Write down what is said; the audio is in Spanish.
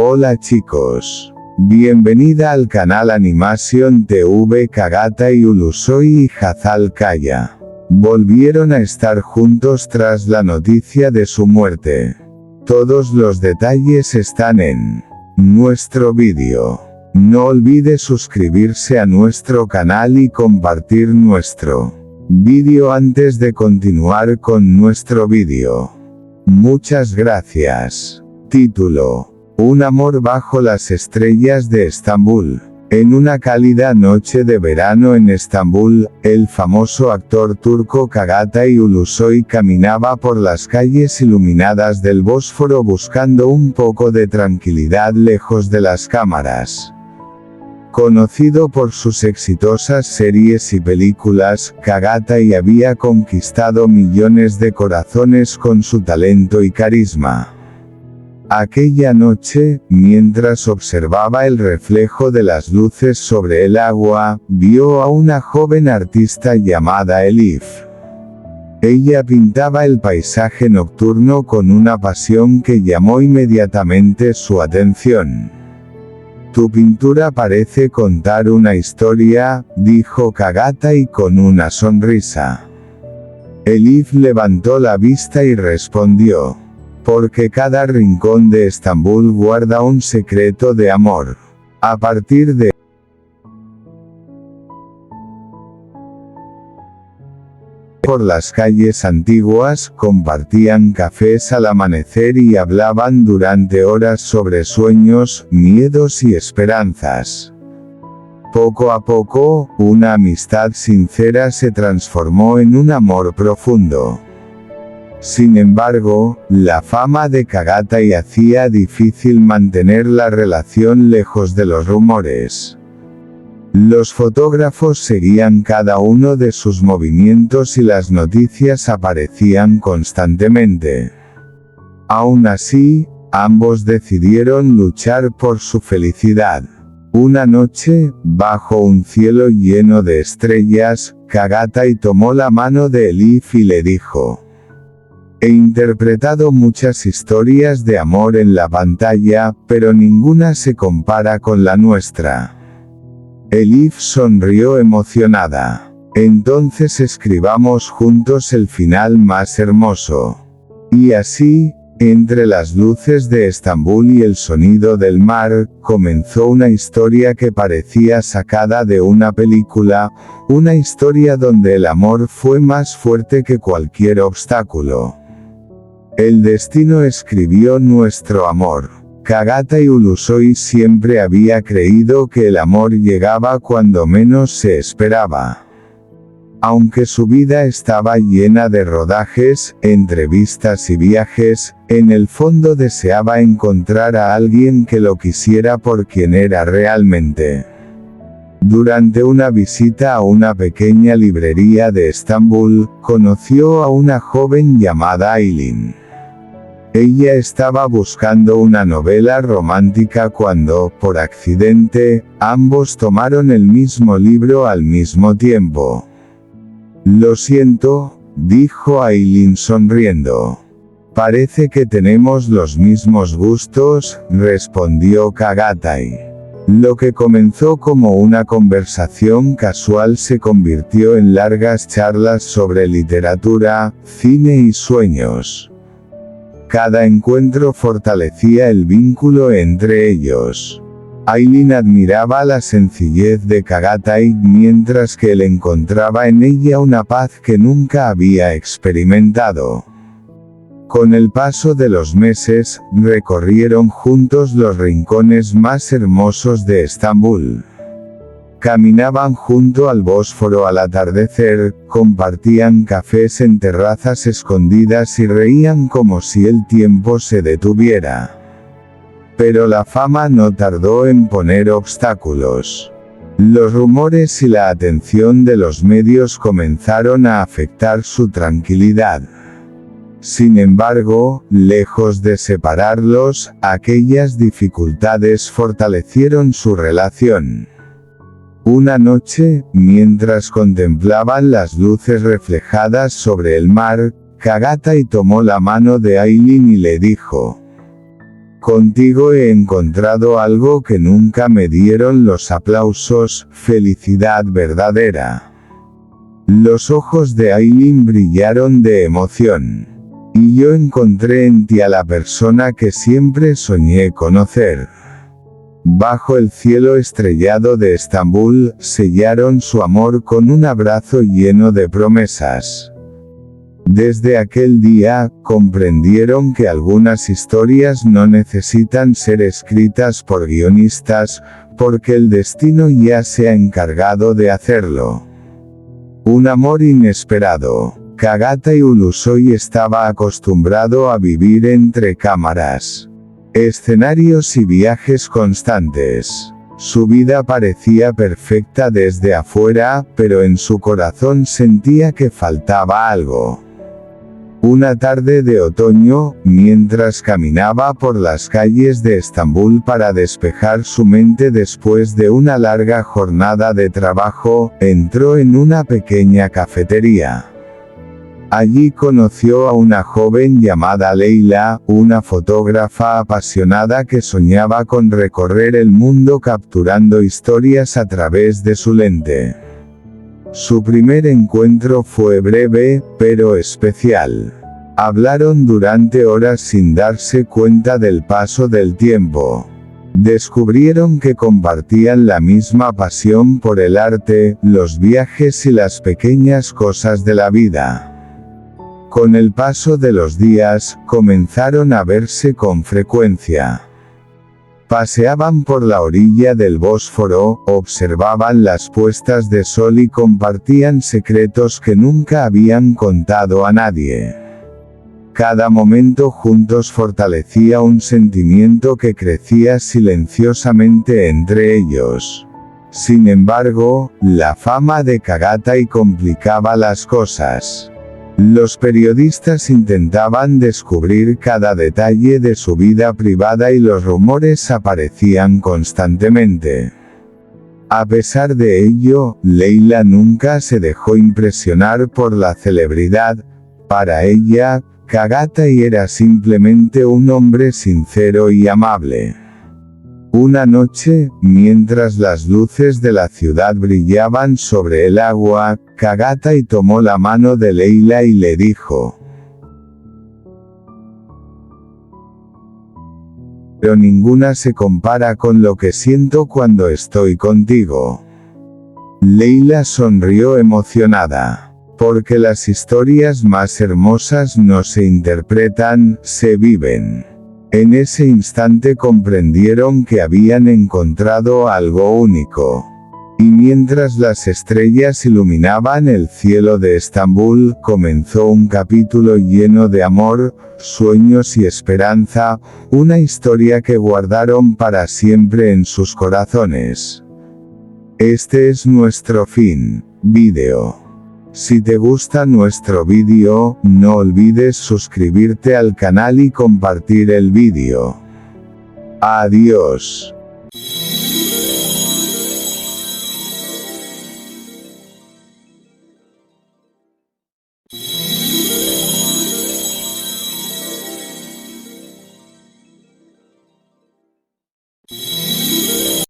Hola chicos. Bienvenida al canal Animation TV. Kagata y Ulusoi y Hazal Kaya volvieron a estar juntos tras la noticia de su muerte. Todos los detalles están en nuestro vídeo. No olvide suscribirse a nuestro canal y compartir nuestro vídeo antes de continuar con nuestro vídeo. Muchas gracias. Título: Un amor bajo las estrellas de Estambul. En una cálida noche de verano en Estambul, el famoso actor turco Kagata y Ulusoi caminaba por las calles iluminadas del Bósforo buscando un poco de tranquilidad lejos de las cámaras. Conocido por sus exitosas series y películas, Kagata y había conquistado millones de corazones con su talento y carisma. Aquella noche, mientras observaba el reflejo de las luces sobre el agua, vio a una joven artista llamada Elif. Ella pintaba el paisaje nocturno con una pasión que llamó inmediatamente su atención. «Tu pintura parece contar una historia», dijo Kagata y con una sonrisa. Elif levantó la vista y respondió: «Porque cada rincón de Estambul guarda un secreto de amor. A partir de por las calles antiguas, compartían cafés al amanecer y hablaban durante horas sobre sueños, miedos y esperanzas. Poco a poco, una amistad sincera se transformó en un amor profundo. Sin embargo, la fama de Kagata y hacía difícil mantener la relación lejos de los rumores. Los fotógrafos seguían cada uno de sus movimientos y las noticias aparecían constantemente. Aún así, ambos decidieron luchar por su felicidad. Una noche, bajo un cielo lleno de estrellas, Kagata tomó la mano de Elif y le dijo: «He interpretado muchas historias de amor en la pantalla, pero ninguna se compara con la nuestra». Elif sonrió emocionada. «Entonces escribamos juntos el final más hermoso». Y así, entre las luces de Estambul y el sonido del mar, comenzó una historia que parecía sacada de una película, una historia donde el amor fue más fuerte que cualquier obstáculo. El destino escribió nuestro amor. Kagata y Ulusoi siempre había creído que el amor llegaba cuando menos se esperaba. Aunque su vida estaba llena de rodajes, entrevistas y viajes, en el fondo deseaba encontrar a alguien que lo quisiera por quien era realmente. Durante una visita a una pequeña librería de Estambul, conoció a una joven llamada Aylin. Ella estaba buscando una novela romántica cuando, por accidente, ambos tomaron el mismo libro al mismo tiempo. «Lo siento», dijo Aylin sonriendo. «Parece que tenemos los mismos gustos», respondió Kagata. Lo que comenzó como una conversación casual se convirtió en largas charlas sobre literatura, cine y sueños. Cada encuentro fortalecía el vínculo entre ellos. Aylin admiraba la sencillez de Kagata mientras que él encontraba en ella una paz que nunca había experimentado. Con el paso de los meses, recorrieron juntos los rincones más hermosos de Estambul. Caminaban junto al Bósforo al atardecer, compartían cafés en terrazas escondidas y reían como si el tiempo se detuviera. Pero la fama no tardó en poner obstáculos. Los rumores y la atención de los medios comenzaron a afectar su tranquilidad. Sin embargo, lejos de separarlos, aquellas dificultades fortalecieron su relación. Una noche, mientras contemplaban las luces reflejadas sobre el mar, Kagata tomó la mano de Aylin y le dijo: Contigo he encontrado algo que nunca me dieron los aplausos, felicidad verdadera. Los ojos de Aileen brillaron de emoción. Y yo encontré en ti a la persona que siempre soñé conocer. Bajo el cielo estrellado de Estambul, sellaron su amor con un abrazo lleno de promesas. Desde aquel día, comprendieron que algunas historias no necesitan ser escritas por guionistas, porque el destino ya se ha encargado de hacerlo. Un amor inesperado. Kagatai Ulusoy estaba acostumbrado a vivir entre cámaras, escenarios y viajes constantes. Su vida parecía perfecta desde afuera, pero en su corazón sentía que faltaba algo. Una tarde de otoño, mientras caminaba por las calles de Estambul para despejar su mente después de una larga jornada de trabajo, entró en una pequeña cafetería. Allí conoció a una joven llamada Leila, una fotógrafa apasionada que soñaba con recorrer el mundo capturando historias a través de su lente. Su primer encuentro fue breve, pero especial. Hablaron durante horas sin darse cuenta del paso del tiempo. Descubrieron que compartían la misma pasión por el arte, los viajes y las pequeñas cosas de la vida. Con el paso de los días, comenzaron a verse con frecuencia. Paseaban por la orilla del Bósforo, observaban las puestas de sol y compartían secretos que nunca habían contado a nadie. Cada momento juntos fortalecía un sentimiento que crecía silenciosamente entre ellos. Sin embargo, la fama de Kagatai complicaba las cosas. Los periodistas intentaban descubrir cada detalle de su vida privada y los rumores aparecían constantemente. A pesar de ello, Leila nunca se dejó impresionar por la celebridad. Para ella, Kagatai era simplemente un hombre sincero y amable. Una noche, mientras las luces de la ciudad brillaban sobre el agua, Kagatai tomó la mano de Leila y le dijo: "Pero ninguna se compara con lo que siento cuando estoy contigo". Leila sonrió emocionada. Porque las historias más hermosas no se interpretan, se viven. En ese instante comprendieron que habían encontrado algo único. Y mientras las estrellas iluminaban el cielo de Estambul, comenzó un capítulo lleno de amor, sueños y esperanza, una historia que guardaron para siempre en sus corazones. Este es nuestro fin. Vídeo. Si te gusta nuestro vídeo, no olvides suscribirte al canal y compartir el vídeo. Adiós.